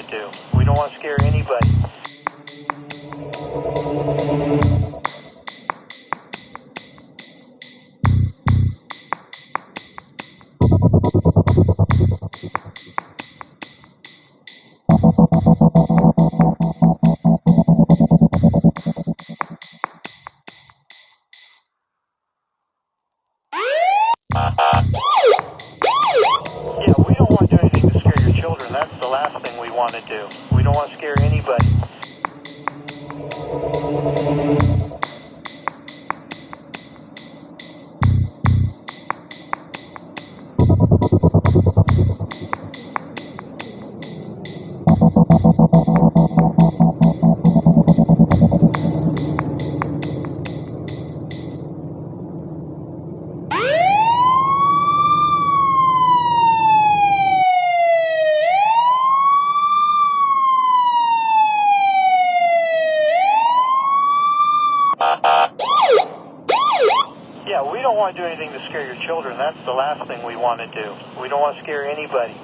to do. We don't want to scare anybody. Yeah, we don't want to do anything to scare your children. That's the last thing we want to do. We don't want to scare anybody. Yeah, we don't want to do anything to scare your children. That's the last thing we want to do. We don't want to scare anybody.